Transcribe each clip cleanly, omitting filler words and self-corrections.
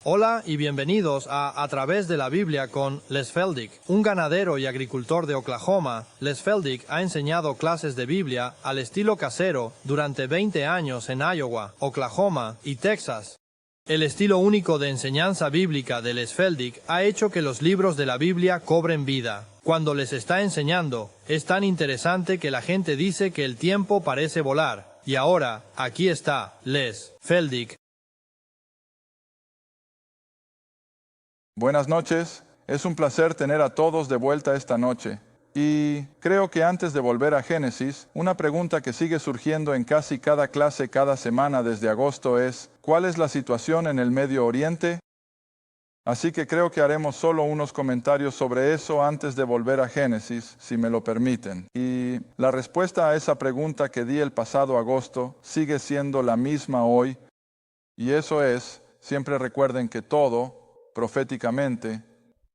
Hola y bienvenidos a Través de la Biblia con Les Feldick. Un ganadero y agricultor de Oklahoma, Les Feldick ha enseñado clases de Biblia al estilo casero durante 20 años en Iowa, Oklahoma y Texas. El estilo único de enseñanza bíblica de Les Feldick ha hecho que los libros de la Biblia cobren vida. Cuando les está enseñando, es tan interesante que la gente dice que el tiempo parece volar. Y ahora, aquí está, Les Feldick. Buenas noches, es un placer tener a todos de vuelta esta noche. Y creo que antes de volver a Génesis, una pregunta que sigue surgiendo en casi cada clase cada semana desde agosto es, ¿cuál es la situación en el Medio Oriente? Así que creo que haremos solo unos comentarios sobre eso antes de volver a Génesis, si me lo permiten. Y la respuesta a esa pregunta que di el pasado agosto sigue siendo la misma hoy, y eso es, siempre recuerden que todo, proféticamente,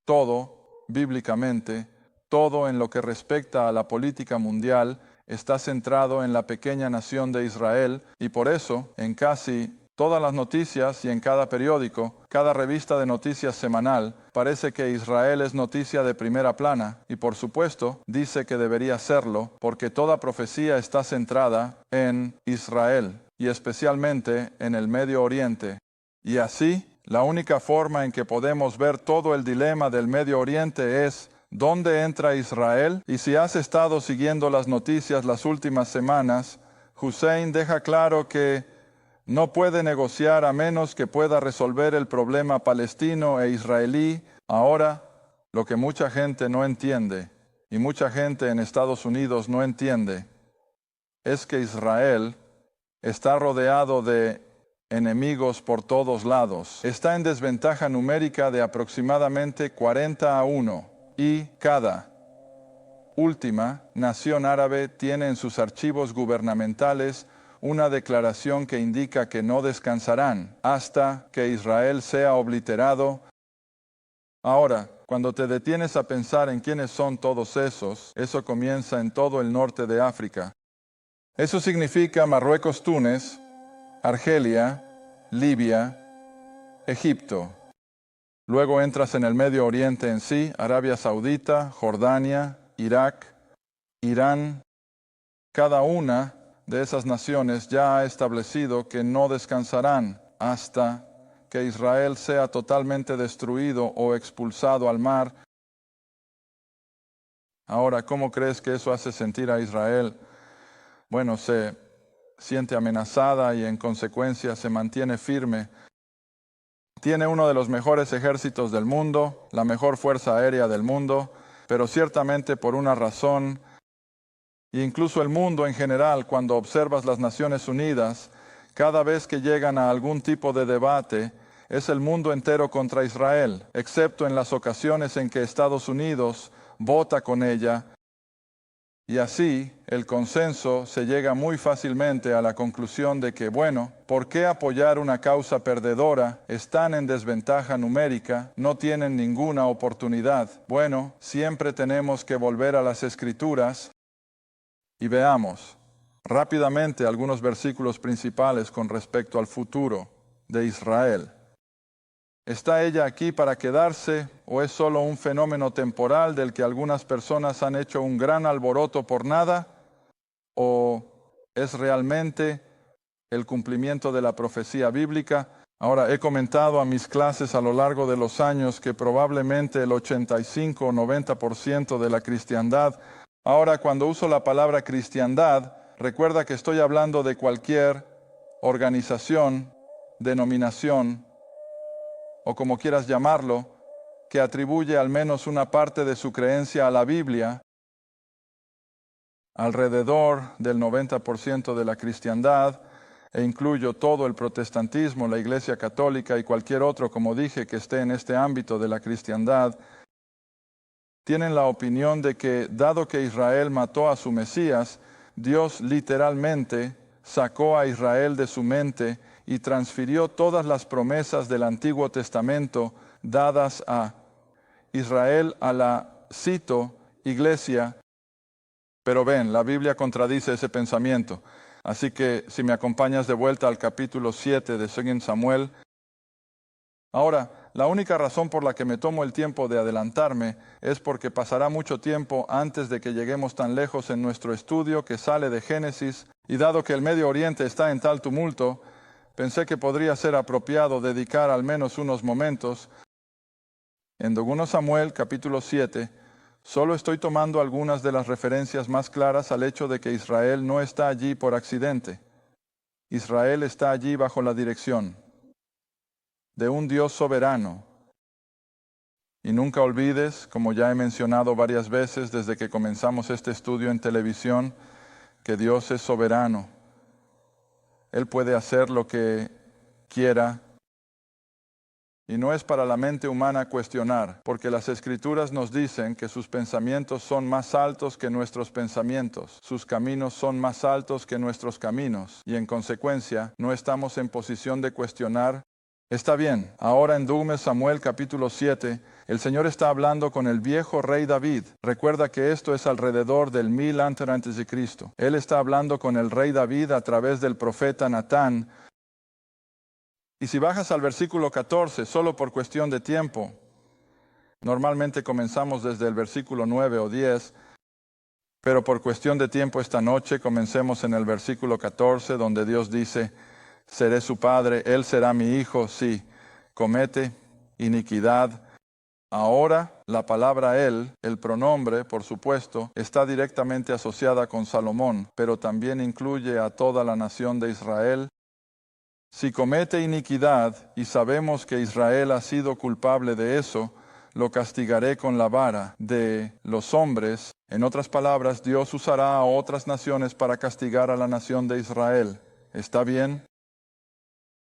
todo, bíblicamente, todo en lo que respecta a la política mundial está centrado en la pequeña nación de Israel y por eso, en casi todas las noticias y en cada periódico, cada revista de noticias semanal, parece que Israel es noticia de primera plana y por supuesto dice que debería serlo porque toda profecía está centrada en Israel y especialmente en el Medio Oriente. Y así, la única forma en que podemos ver todo el dilema del Medio Oriente es ¿dónde entra Israel? Y si has estado siguiendo las noticias las últimas semanas, Hussein deja claro que no puede negociar a menos que pueda resolver el problema palestino e israelí. Ahora, lo que mucha gente no entiende, y mucha gente en Estados Unidos no entiende, es que Israel está rodeado de enemigos por todos lados. Está en desventaja numérica de aproximadamente 40-1 y cada última nación árabe tiene en sus archivos gubernamentales una declaración que indica que no descansarán hasta que Israel sea obliterado. Ahora, cuando te detienes a pensar en quiénes son todos esos, eso comienza en todo el norte de África. Eso significa Marruecos, Túnez, Argelia, Libia, Egipto. Luego entras en el Medio Oriente en sí, Arabia Saudita, Jordania, Irak, Irán. Cada una de esas naciones ya ha establecido que no descansarán hasta que Israel sea totalmente destruido o expulsado al mar. Ahora, ¿cómo crees que eso hace sentir a Israel? Bueno, se siente amenazada y en consecuencia se mantiene firme. Tiene uno de los mejores ejércitos del mundo, la mejor fuerza aérea del mundo, pero ciertamente por una razón, e incluso el mundo en general, cuando observas las Naciones Unidas, cada vez que llegan a algún tipo de debate, es el mundo entero contra Israel, excepto en las ocasiones en que Estados Unidos vota con ella. Y así, el consenso se llega muy fácilmente a la conclusión de que, bueno, ¿por qué apoyar una causa perdedora? Están en desventaja numérica, no tienen ninguna oportunidad. Bueno, siempre tenemos que volver a las Escrituras y veamos rápidamente algunos versículos principales con respecto al futuro de Israel. ¿Está ella aquí para quedarse o es solo un fenómeno temporal del que algunas personas han hecho un gran alboroto por nada? ¿O es realmente el cumplimiento de la profecía bíblica? Ahora, he comentado a mis clases a lo largo de los años que probablemente el 85 o 90% de la cristiandad. Ahora, cuando uso la palabra cristiandad, recuerda que estoy hablando de cualquier organización, denominación, o como quieras llamarlo, que atribuye al menos una parte de su creencia a la Biblia. Alrededor del 90% de la cristiandad, e incluyo todo el protestantismo, la Iglesia Católica y cualquier otro, como dije, que esté en este ámbito de la cristiandad, tienen la opinión de que, dado que Israel mató a su Mesías, Dios literalmente sacó a Israel de su mente y transfirió todas las promesas del Antiguo Testamento dadas a Israel a la, cito, iglesia. Pero ven, la Biblia contradice ese pensamiento. Así que si me acompañas de vuelta al capítulo 7 de 2 Samuel, Ahora, la única razón por la que me tomo el tiempo de adelantarme es porque pasará mucho tiempo antes de que lleguemos tan lejos en nuestro estudio que sale de Génesis, y dado que el Medio Oriente está en tal tumulto, pensé que podría ser apropiado dedicar al menos unos momentos. En 2 Samuel, capítulo 7, solo estoy tomando algunas de las referencias más claras al hecho de que Israel no está allí por accidente. Israel está allí bajo la dirección de un Dios soberano. Y nunca olvides, como ya he mencionado varias veces desde que comenzamos este estudio en televisión, que Dios es soberano. Él puede hacer lo que quiera. Y no es para la mente humana cuestionar, porque las Escrituras nos dicen que sus pensamientos son más altos que nuestros pensamientos, sus caminos son más altos que nuestros caminos, y en consecuencia no estamos en posición de cuestionar. Está bien, ahora en 2 Samuel capítulo 7, el Señor está hablando con el viejo rey David. Recuerda que esto es alrededor del 1000 antes de Cristo. Él está hablando con el rey David a través del profeta Natán. Y si bajas al versículo 14, solo por cuestión de tiempo, normalmente comenzamos desde el versículo 9 o 10, pero por cuestión de tiempo esta noche comencemos en el versículo 14, donde Dios dice: seré su padre, él será mi hijo, sí, comete iniquidad. Ahora, la palabra él, el pronombre, por supuesto, está directamente asociada con Salomón, pero también incluye a toda la nación de Israel. Si comete iniquidad, y sabemos que Israel ha sido culpable de eso, lo castigaré con la vara de los hombres. En otras palabras, Dios usará a otras naciones para castigar a la nación de Israel. ¿Está bien?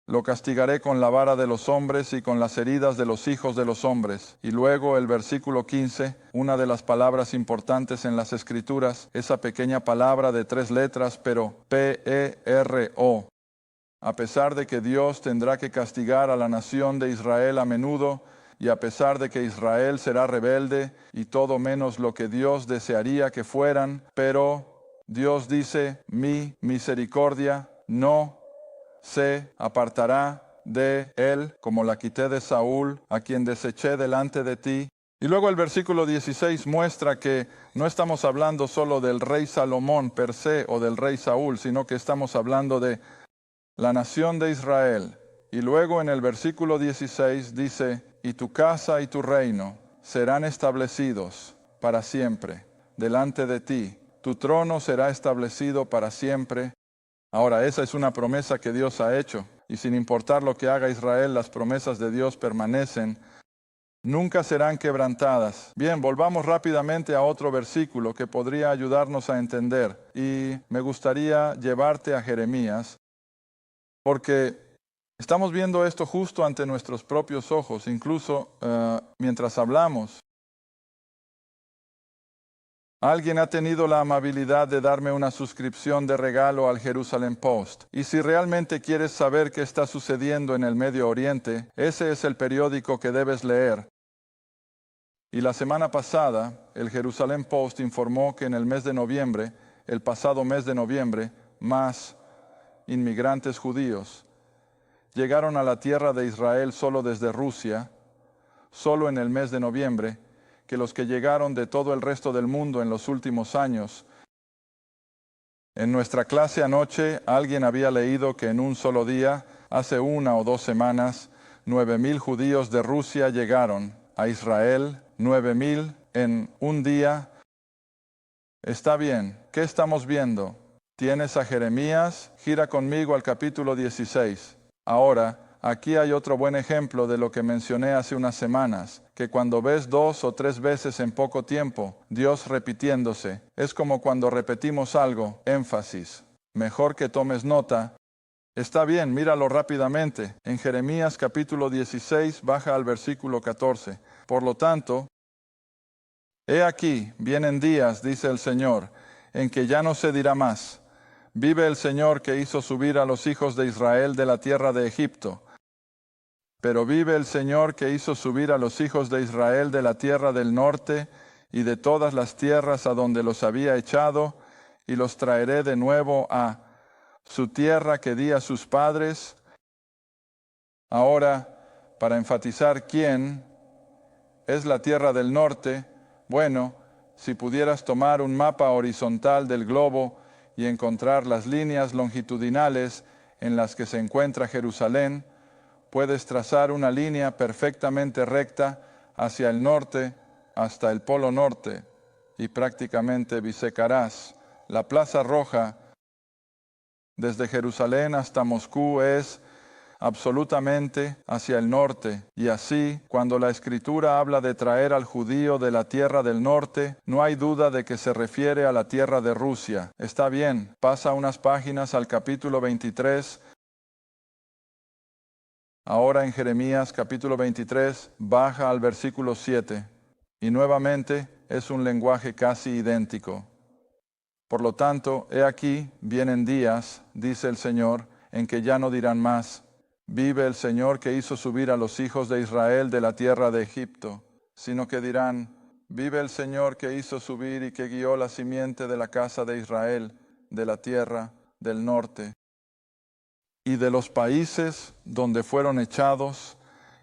Lo castigaré con la vara de los hombres y con las heridas de los hijos de los hombres. Y luego el versículo 15, una de las palabras importantes en las Escrituras, esa pequeña palabra de 3 letras, pero P-E-R-O. A pesar de que Dios tendrá que castigar a la nación de Israel a menudo, y a pesar de que Israel será rebelde y todo menos lo que Dios desearía que fueran, pero Dios dice: mi misericordia no se apartará de él, como la quité de Saúl, a quien deseché delante de ti. Y luego el versículo 16 muestra que no estamos hablando solo del rey Salomón per se o del rey Saúl, sino que estamos hablando de la nación de Israel. Y luego en el versículo 16 dice: y tu casa y tu reino serán establecidos para siempre delante de ti. Tu trono será establecido para siempre. Ahora, esa es una promesa que Dios ha hecho, y sin importar lo que haga Israel, las promesas de Dios permanecen, nunca serán quebrantadas. Bien, volvamos rápidamente a otro versículo que podría ayudarnos a entender, y me gustaría llevarte a Jeremías, porque estamos viendo esto justo ante nuestros propios ojos, incluso mientras hablamos. Alguien ha tenido la amabilidad de darme una suscripción de regalo al Jerusalem Post. Y si realmente quieres saber qué está sucediendo en el Medio Oriente, ese es el periódico que debes leer. Y la semana pasada, el Jerusalem Post informó que en el mes de noviembre, el pasado mes de noviembre, más inmigrantes judíos llegaron a la tierra de Israel solo desde Rusia, solo en el mes de noviembre, que los que llegaron de todo el resto del mundo en los últimos años. En nuestra clase anoche, alguien había leído que en un solo día, hace 1 o 2 semanas, 9,000 judíos de Rusia llegaron a Israel. 9,000 en un día. Está bien, ¿qué estamos viendo? ¿Tienes a Jeremías? Gira conmigo al capítulo 16. Ahora, aquí hay otro buen ejemplo de lo que mencioné hace unas semanas, que cuando ves 2 o 3 veces en poco tiempo, Dios repitiéndose, es como cuando repetimos algo, énfasis. Mejor que tomes nota. Está bien, míralo rápidamente. En Jeremías capítulo 16, baja al versículo 14. Por lo tanto, he aquí, vienen días, dice el Señor, en que ya no se dirá más: vive el Señor que hizo subir a los hijos de Israel de la tierra de Egipto. Pero vive el Señor que hizo subir a los hijos de Israel de la tierra del norte y de todas las tierras a donde los había echado, y los traeré de nuevo a su tierra que di a sus padres. Ahora, para enfatizar quién es la tierra del norte, bueno, si pudieras tomar un mapa horizontal del globo y encontrar las líneas longitudinales en las que se encuentra Jerusalén, puedes trazar una línea perfectamente recta hacia el norte hasta el Polo Norte y prácticamente bisecarás. La Plaza Roja desde Jerusalén hasta Moscú es absolutamente hacia el norte, y así, cuando la Escritura habla de traer al judío de la tierra del norte, no hay duda de que se refiere a la tierra de Rusia. Está bien, pasa unas páginas al capítulo 23. Ahora en Jeremías capítulo 23, baja al versículo 7, y nuevamente es un lenguaje casi idéntico. Por lo tanto, he aquí, vienen días, dice el Señor, en que ya no dirán más: vive el Señor que hizo subir a los hijos de Israel de la tierra de Egipto, sino que dirán: vive el Señor que hizo subir y que guió la simiente de la casa de Israel de la tierra del norte y de los países donde fueron echados,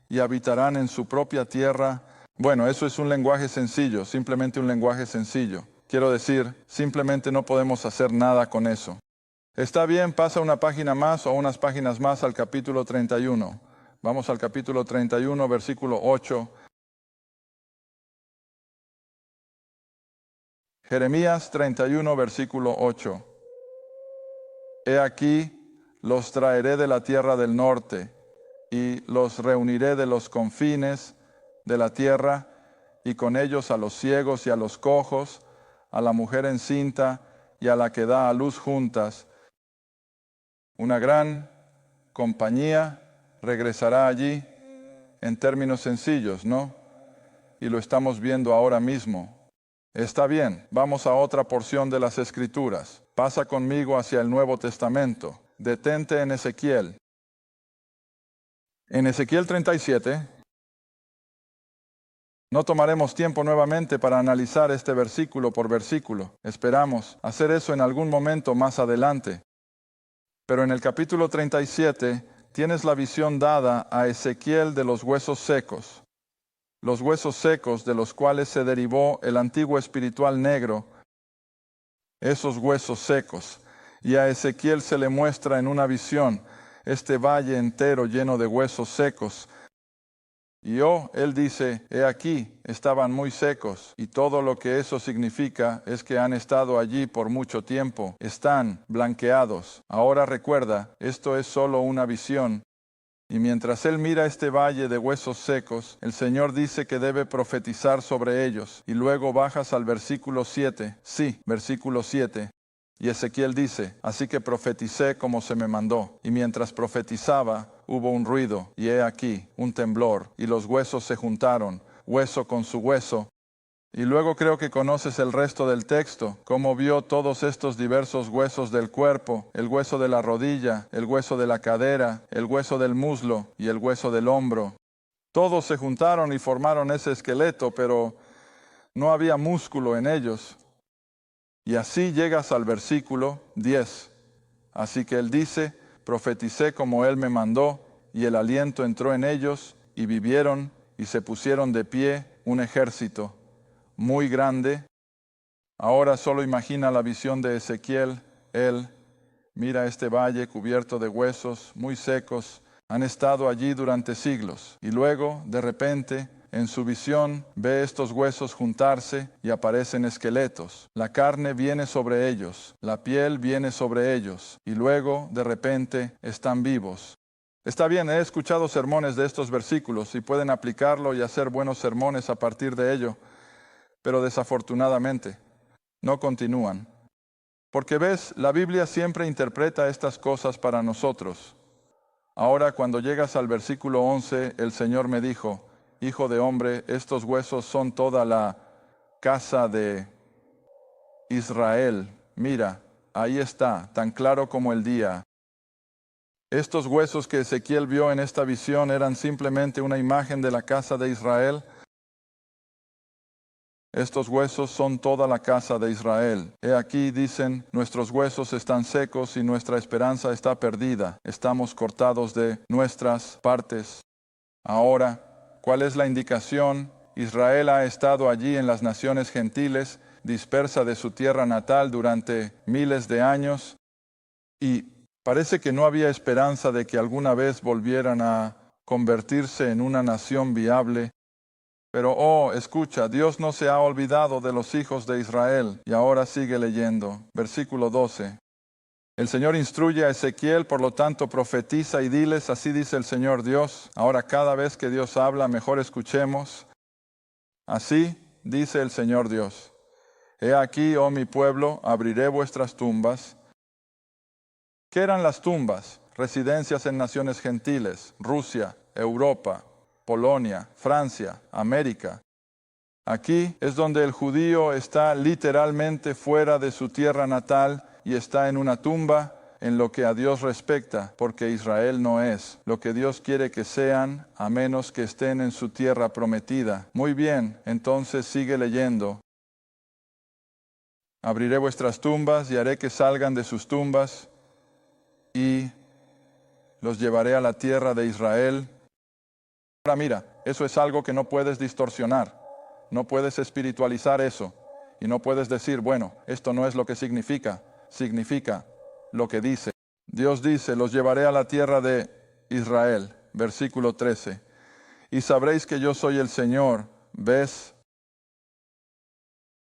y habitarán en su propia tierra. Bueno, eso es un lenguaje sencillo, simplemente un lenguaje sencillo. Quiero decir, simplemente no podemos hacer nada con eso. Está bien, pasa una página más o unas páginas más al capítulo 31. Vamos al capítulo 31, versículo 8. Jeremías 31, versículo 8. He aquí, los traeré de la tierra del norte, y los reuniré de los confines de la tierra, y con ellos a los ciegos y a los cojos, a la mujer encinta y a la que da a luz juntas. Una gran compañía regresará allí, en términos sencillos, ¿no? Y lo estamos viendo ahora mismo. Está bien, vamos a otra porción de las Escrituras. Pasa conmigo hacia el Nuevo Testamento. Detente en Ezequiel. En Ezequiel 37, no tomaremos tiempo nuevamente para analizar este versículo por versículo. Esperamos hacer eso en algún momento más adelante. Pero en el capítulo 37 tienes la visión dada a Ezequiel de los huesos secos de los cuales se derivó el antiguo espiritual negro, esos huesos secos. Y a Ezequiel se le muestra en una visión este valle entero lleno de huesos secos. Y él dice: he aquí, estaban muy secos, y todo lo que eso significa es que han estado allí por mucho tiempo, están blanqueados. Ahora recuerda, esto es solo una visión. Y mientras él mira este valle de huesos secos, el Señor dice que debe profetizar sobre ellos. Y luego bajas al versículo 7. Sí, versículo 7. Y Ezequiel dice: así que profeticé como se me mandó. Y mientras profetizaba, hubo un ruido, y he aquí, un temblor, y los huesos se juntaron, hueso con su hueso. Y luego creo que conoces el resto del texto, cómo vio todos estos diversos huesos del cuerpo: el hueso de la rodilla, el hueso de la cadera, el hueso del muslo y el hueso del hombro. Todos se juntaron y formaron ese esqueleto, pero no había músculo en ellos. Y así llegas al versículo 10. Así que él dice: profeticé como él me mandó, y el aliento entró en ellos, y vivieron, y se pusieron de pie un ejército muy grande. Ahora solo imagina la visión de Ezequiel. Él mira este valle cubierto de huesos muy secos. Han estado allí durante siglos. Y luego, de repente, en su visión, ve estos huesos juntarse y aparecen esqueletos. La carne viene sobre ellos, la piel viene sobre ellos, y luego, de repente, están vivos. Está bien, he escuchado sermones de estos versículos y pueden aplicarlo y hacer buenos sermones a partir de ello. Pero desafortunadamente, no continúan. Porque ves, la Biblia siempre interpreta estas cosas para nosotros. Ahora, cuando llegas al versículo 11, el Señor me dijo: hijo de hombre, estos huesos son toda la casa de Israel. Mira, ahí está, tan claro como el día. Estos huesos que Ezequiel vio en esta visión eran simplemente una imagen de la casa de Israel. Estos huesos son toda la casa de Israel. He aquí, dicen, nuestros huesos están secos y nuestra esperanza está perdida. Estamos cortados de nuestras partes. Ahora, ¿cuál es la indicación? Israel ha estado allí en las naciones gentiles, dispersa de su tierra natal durante miles de años, y parece que no había esperanza de que alguna vez volvieran a convertirse en una nación viable. Pero, escucha, Dios no se ha olvidado de los hijos de Israel. Y ahora sigue leyendo. Versículo 12. El Señor instruye a Ezequiel, por lo tanto profetiza y diles, así dice el Señor Dios. Ahora cada vez que Dios habla, mejor escuchemos. Así dice el Señor Dios. He aquí, oh mi pueblo, abriré vuestras tumbas. ¿Qué eran las tumbas? Residencias en naciones gentiles, Rusia, Europa, Polonia, Francia, América. Aquí es donde el judío está literalmente fuera de su tierra natal y está en una tumba en lo que a Dios respecta, porque Israel no es lo que Dios quiere que sean, a menos que estén en su tierra prometida. Muy bien, entonces sigue leyendo. Abriré vuestras tumbas y haré que salgan de sus tumbas y los llevaré a la tierra de Israel. Ahora mira, eso es algo que no puedes distorsionar, no puedes espiritualizar eso, y no puedes decir, bueno, esto no es lo que significa lo que dice. Dios dice, los llevaré a la tierra de Israel, versículo 13, y sabréis que yo soy el Señor, ¿ves?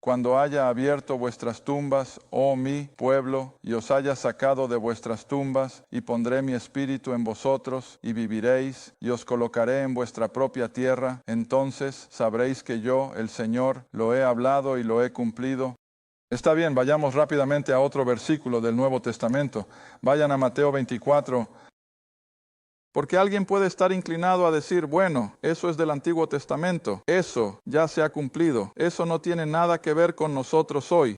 Cuando haya abierto vuestras tumbas, oh mi pueblo, y os haya sacado de vuestras tumbas, y pondré mi espíritu en vosotros, y viviréis, y os colocaré en vuestra propia tierra, entonces sabréis que yo, el Señor, lo he hablado y lo he cumplido. Está bien, vayamos rápidamente a otro versículo del Nuevo Testamento. Vayan a Mateo 24. Porque alguien puede estar inclinado a decir, bueno, eso es del Antiguo Testamento, eso ya se ha cumplido, eso no tiene nada que ver con nosotros hoy.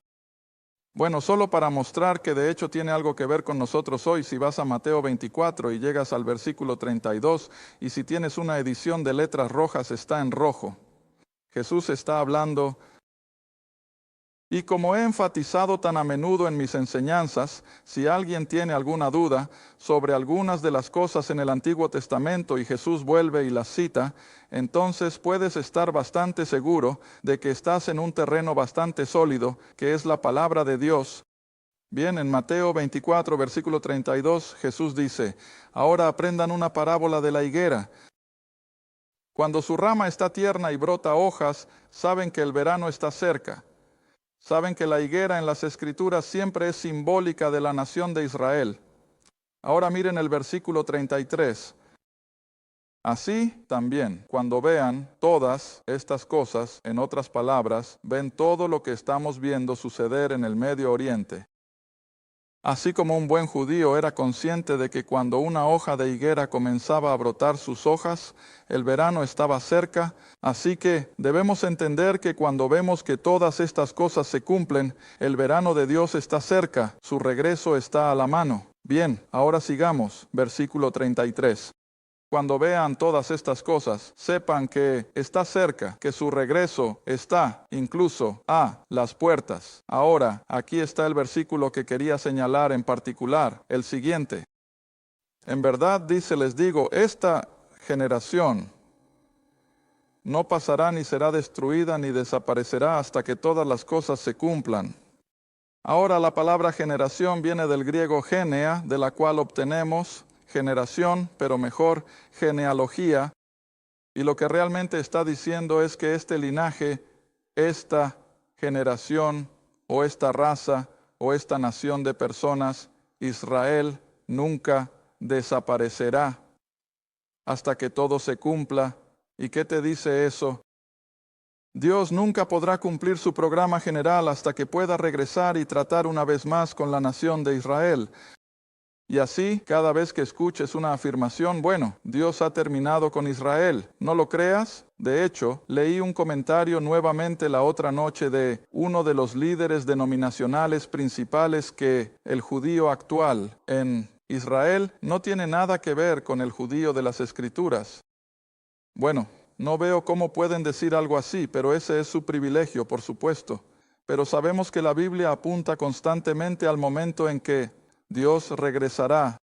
Bueno, solo para mostrar que de hecho tiene algo que ver con nosotros hoy, si vas a Mateo 24 y llegas al versículo 32, y si tienes una edición de letras rojas está en rojo. Jesús está hablando. Y como he enfatizado tan a menudo en mis enseñanzas, si alguien tiene alguna duda sobre algunas de las cosas en el Antiguo Testamento y Jesús vuelve y las cita, entonces puedes estar bastante seguro de que estás en un terreno bastante sólido, que es la palabra de Dios. Bien, en Mateo 24, versículo 32, Jesús dice, ahora aprendan una parábola de la higuera. Cuando su rama está tierna y brota hojas, saben que el verano está cerca. Saben que la higuera en las Escrituras siempre es simbólica de la nación de Israel. Ahora miren el versículo 33. Así también, cuando vean todas estas cosas, en otras palabras, ven todo lo que estamos viendo suceder en el Medio Oriente. Así como un buen judío era consciente de que cuando una hoja de higuera comenzaba a brotar sus hojas, el verano estaba cerca, así que debemos entender que cuando vemos que todas estas cosas se cumplen, el verano de Dios está cerca, su regreso está a la mano. Bien, ahora sigamos, versículo 33. Cuando vean todas estas cosas, sepan que está cerca, que su regreso está incluso a las puertas. Ahora, aquí está el versículo que quería señalar en particular, el siguiente. En verdad, dice, les digo, esta generación no pasará ni será destruida ni desaparecerá hasta que todas las cosas se cumplan. Ahora la palabra generación viene del griego genea, de la cual obtenemos generación, pero mejor genealogía, y lo que realmente está diciendo es que este linaje, esta generación, o esta raza, o esta nación de personas, Israel, nunca desaparecerá hasta que todo se cumpla. ¿Y qué te dice eso? Dios nunca podrá cumplir su programa general hasta que pueda regresar y tratar una vez más con la nación de Israel. Y así, cada vez que escuches una afirmación, bueno, Dios ha terminado con Israel. ¿No lo creas? De hecho, leí un comentario nuevamente la otra noche de uno de los líderes denominacionales principales que el judío actual en Israel no tiene nada que ver con el judío de las Escrituras. Bueno, no veo cómo pueden decir algo así, pero ese es su privilegio, por supuesto. Pero sabemos que la Biblia apunta constantemente al momento en que Dios regresará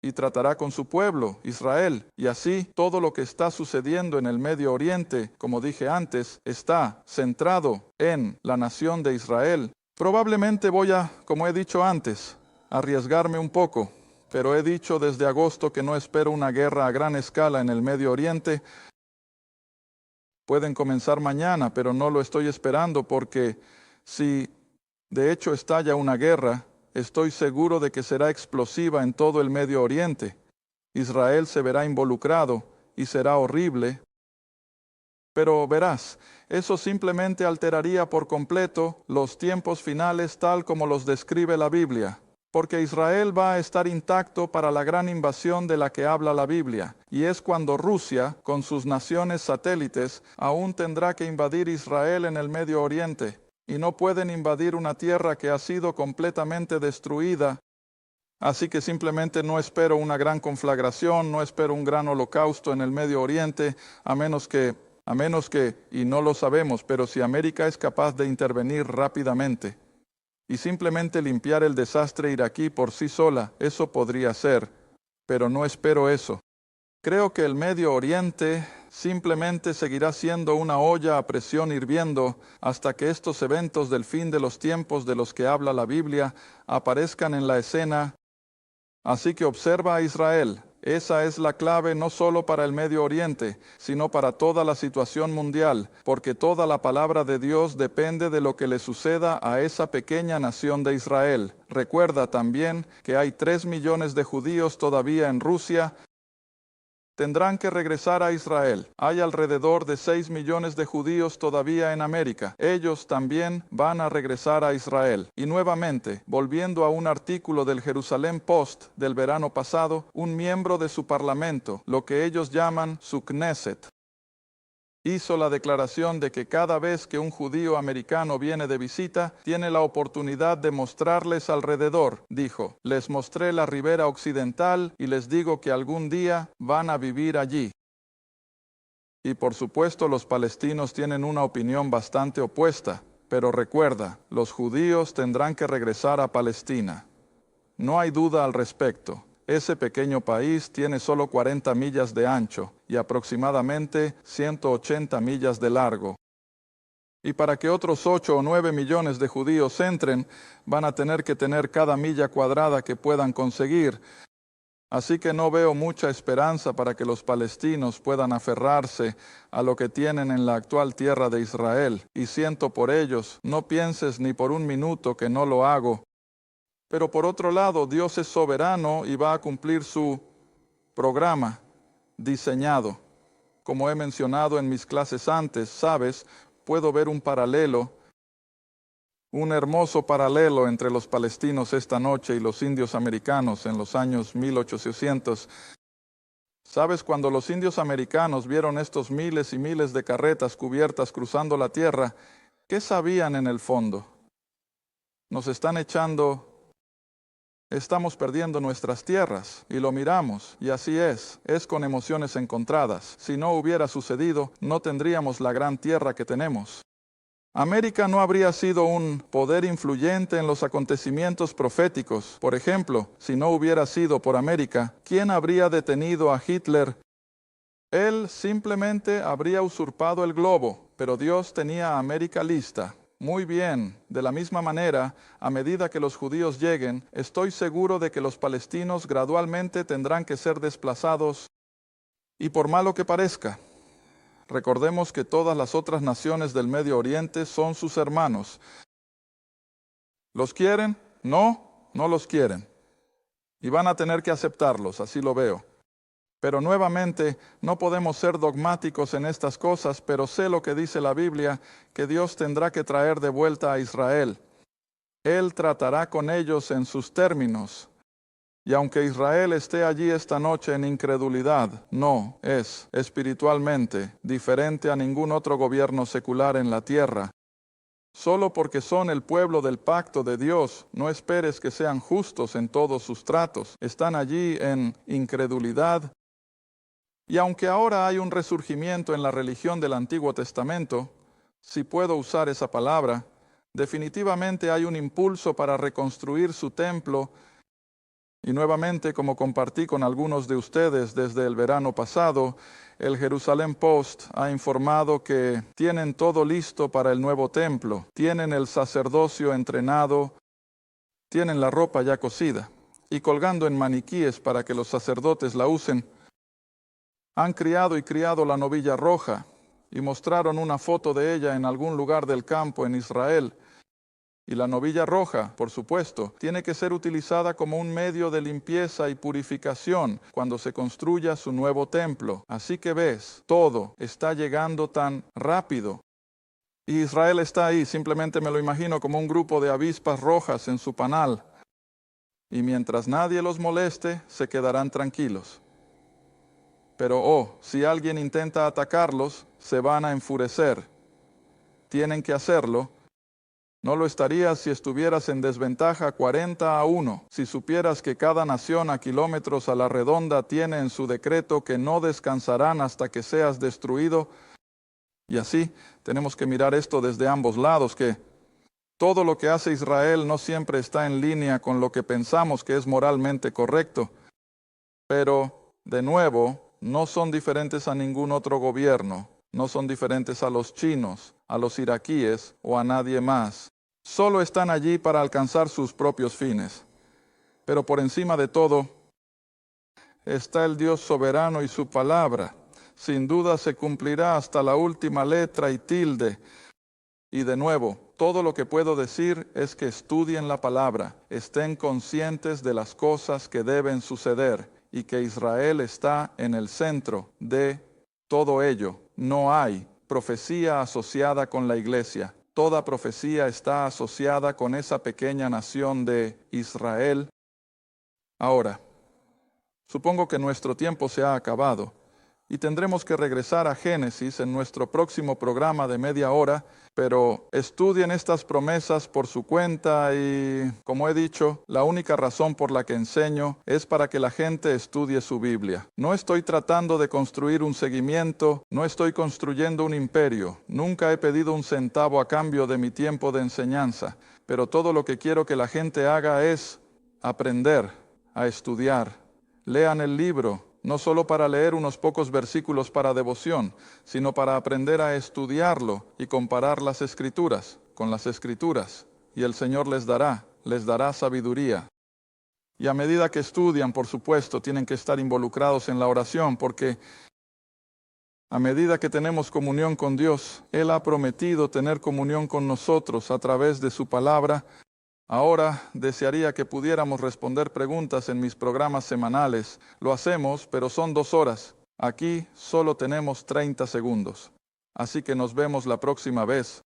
y tratará con su pueblo, Israel. Y así, todo lo que está sucediendo en el Medio Oriente, como dije antes, está centrado en la nación de Israel. Probablemente voy a, como he dicho antes, arriesgarme un poco, pero he dicho desde agosto que no espero una guerra a gran escala en el Medio Oriente. Pueden comenzar mañana, pero no lo estoy esperando porque si de hecho estalla una guerra, estoy seguro de que será explosiva en todo el Medio Oriente. Israel se verá involucrado y será horrible. Pero verás, eso simplemente alteraría por completo los tiempos finales tal como los describe la Biblia, porque Israel va a estar intacto para la gran invasión de la que habla la Biblia, y es cuando Rusia, con sus naciones satélites, aún tendrá que invadir Israel en el Medio Oriente, y no pueden invadir una tierra que ha sido completamente destruida. Así que simplemente no espero una gran conflagración, no espero un gran holocausto en el Medio Oriente, a menos que, y no lo sabemos, pero si América es capaz de intervenir rápidamente y simplemente limpiar el desastre iraquí por sí sola, eso podría ser, pero no espero eso. Creo que el Medio Oriente simplemente seguirá siendo una olla a presión hirviendo hasta que estos eventos del fin de los tiempos de los que habla la Biblia aparezcan en la escena. Así que observa a Israel. Esa es la clave no solo para el Medio Oriente, sino para toda la situación mundial, porque toda la palabra de Dios depende de lo que le suceda a esa pequeña nación de Israel. Recuerda también que hay 3 millones de judíos todavía en Rusia. Tendrán que regresar a Israel. Hay alrededor de 6 millones de judíos todavía en América. Ellos también van a regresar a Israel. Y nuevamente, volviendo a un artículo del Jerusalem Post del verano pasado, un miembro de su parlamento, lo que ellos llaman su Knesset, hizo la declaración de que cada vez que un judío americano viene de visita, tiene la oportunidad de mostrarles alrededor. Dijo, les mostré la ribera occidental y les digo que algún día van a vivir allí. Y por supuesto los palestinos tienen una opinión bastante opuesta, pero recuerda, los judíos tendrán que regresar a Palestina. No hay duda al respecto. Ese pequeño país tiene solo 40 millas de ancho y aproximadamente 180 millas de largo. Y para que otros 8 o 9 millones de judíos entren, van a tener que tener cada milla cuadrada que puedan conseguir. Así que no veo mucha esperanza para que los palestinos puedan aferrarse a lo que tienen en la actual tierra de Israel. Y siento por ellos, no pienses ni por un minuto que no lo hago. Pero por otro lado, Dios es soberano y va a cumplir su programa diseñado. Como he mencionado en mis clases antes, sabes, puedo ver un paralelo, un hermoso paralelo entre los palestinos esta noche y los indios americanos en los años 1800. Sabes, cuando los indios americanos vieron estos miles y miles de carretas cubiertas cruzando la tierra, ¿qué sabían en el fondo? Nos están echando. Estamos perdiendo nuestras tierras, y lo miramos, y así es con emociones encontradas. Si no hubiera sucedido, no tendríamos la gran tierra que tenemos. América no habría sido un poder influyente en los acontecimientos proféticos. Por ejemplo, si no hubiera sido por América, ¿quién habría detenido a Hitler? Él simplemente habría usurpado el globo, pero Dios tenía a América lista. Muy bien, de la misma manera, a medida que los judíos lleguen, estoy seguro de que los palestinos gradualmente tendrán que ser desplazados. Y por malo que parezca, recordemos que todas las otras naciones del Medio Oriente son sus hermanos. ¿Los quieren? No, no los quieren. Y van a tener que aceptarlos, así lo veo. Pero nuevamente, no podemos ser dogmáticos en estas cosas, pero sé lo que dice la Biblia, que Dios tendrá que traer de vuelta a Israel. Él tratará con ellos en sus términos. Y aunque Israel esté allí esta noche en incredulidad, no es espiritualmente diferente a ningún otro gobierno secular en la tierra. Solo porque son el pueblo del pacto de Dios, no esperes que sean justos en todos sus tratos. Están allí en incredulidad. Y aunque ahora hay un resurgimiento en la religión del Antiguo Testamento, si puedo usar esa palabra, definitivamente hay un impulso para reconstruir su templo Y nuevamente, como compartí con algunos de ustedes desde el verano pasado, el Jerusalem Post ha informado que tienen todo listo para el nuevo templo, tienen el sacerdocio entrenado, tienen la ropa ya cosida y colgando en maniquíes para que los sacerdotes la usen. Han criado la novilla roja y mostraron una foto de ella en algún lugar del campo en Israel. Y la novilla roja, por supuesto, tiene que ser utilizada como un medio de limpieza y purificación cuando se construya su nuevo templo. Así que ves, todo está llegando tan rápido. Y Israel está ahí, simplemente me lo imagino como un grupo de avispas rojas en su panal. Y mientras nadie los moleste, se quedarán tranquilos. Pero, si alguien intenta atacarlos, se van a enfurecer. Tienen que hacerlo. No lo estarías si estuvieras en desventaja 40-1, si supieras que cada nación a kilómetros a la redonda tiene en su decreto que no descansarán hasta que seas destruido. Y así tenemos que mirar esto desde ambos lados, que todo lo que hace Israel no siempre está en línea con lo que pensamos que es moralmente correcto. Pero, de nuevo, no son diferentes a ningún otro gobierno, no son diferentes a los chinos, a los iraquíes o a nadie más. Solo están allí para alcanzar sus propios fines. Pero por encima de todo, está el Dios soberano y su palabra. Sin duda se cumplirá hasta la última letra y tilde. Y de nuevo, todo lo que puedo decir es que estudien la palabra, estén conscientes de las cosas que deben suceder y que Israel está en el centro de todo ello. No hay profecía asociada con la iglesia. Toda profecía está asociada con esa pequeña nación de Israel. Ahora, supongo que nuestro tiempo se ha acabado y tendremos que regresar a Génesis en nuestro próximo programa de media hora, pero estudien estas promesas por su cuenta y, como he dicho, la única razón por la que enseño es para que la gente estudie su Biblia. No estoy tratando de construir un seguimiento, no estoy construyendo un imperio, nunca he pedido un centavo a cambio de mi tiempo de enseñanza, pero todo lo que quiero que la gente haga es aprender a estudiar. Lean el libro, no solo para leer unos pocos versículos para devoción, sino para aprender a estudiarlo y comparar las Escrituras con las Escrituras. Y el Señor les dará sabiduría. Y a medida que estudian, por supuesto, tienen que estar involucrados en la oración, porque a medida que tenemos comunión con Dios, Él ha prometido tener comunión con nosotros a través de su palabra. Ahora desearía que pudiéramos responder preguntas en mis programas semanales. Lo hacemos, pero son 2 horas. Aquí solo tenemos 30 segundos. Así que nos vemos la próxima vez.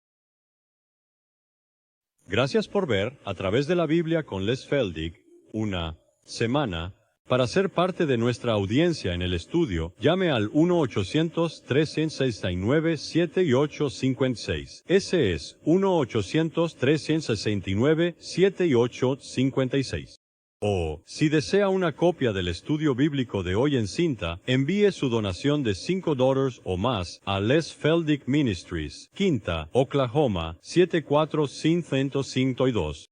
Gracias por ver A Través de la Biblia con Les Feldick, una semana. Para ser parte de nuestra audiencia en el estudio, llame al 1-800-369-7856. Ese es 1-800-369-7856. O, si desea una copia del estudio bíblico de hoy en cinta, envíe su donación de $5 o más a Les Feldick Ministries, Quinta, Oklahoma, 74152.